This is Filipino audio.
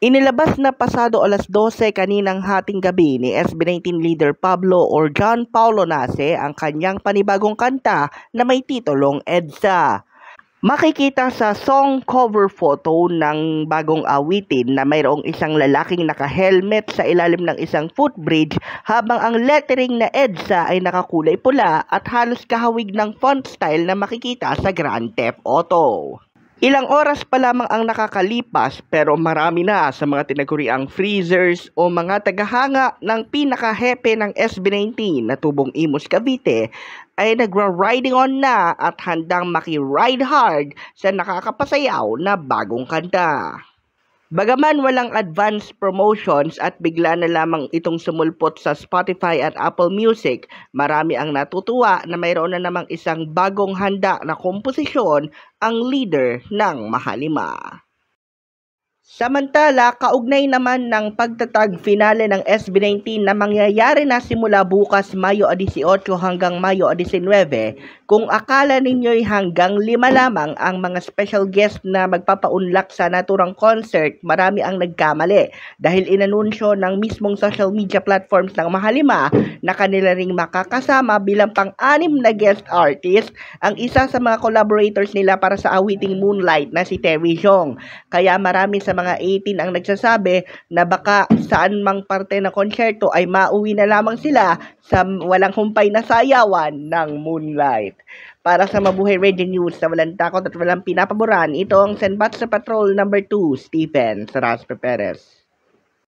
Inilabas na pasado alas 12 kaninang hating gabi ni SB19 leader Pablo or John Paulo Nace ang kanyang panibagong kanta na may titulong EDSA. Makikita sa song cover photo ng bagong awitin na mayroong isang lalaking naka-helmet sa ilalim ng isang footbridge habang ang lettering na EDSA ay nakakulay pula at halos kahawig ng font style na makikita sa Grand Theft Auto. Ilang oras pa lamang ang nakakalipas pero marami na sa mga tinaguriang freezers o mga tagahanga ng pinakahepe ng SB19 na tubong Imus Cavite ay nagra-riding on na at handang maki-ride hard sa nakakapasayaw na bagong kanta. Bagaman walang advance promotions at bigla na lamang itong sumulpot sa Spotify at Apple Music, marami ang natutuwa na mayroon na namang isang bagong handa na komposisyon ang leader ng Mahalima. Samantala, kaugnay naman ng pagtatag finale ng SB19 na mangyayari na simula bukas Mayo 18 hanggang Mayo 19, kung akala ninyo'y hanggang 5 lamang ang mga special guest na magpapaunlak sa naturang concert, marami ang nagkamali dahil inanunsyo ng mismong social media platforms ng Mahalima na kanila ring makakasama bilang pang-anim na guest artist ang isa sa mga collaborators nila para sa awiting Moonlight na si Terry Jong. Kaya marami sa mga 18 ang nagsasabi na baka saan mang parte ng konsyerto ay mauwi na lamang sila sa walang humpay na sayawan ng Moonlight. Para sa Mabuhay Radio News na walang takot at walang pinapaboran, ito ang Senbatsa Patrol number 2, Stephen Saraspe Perez.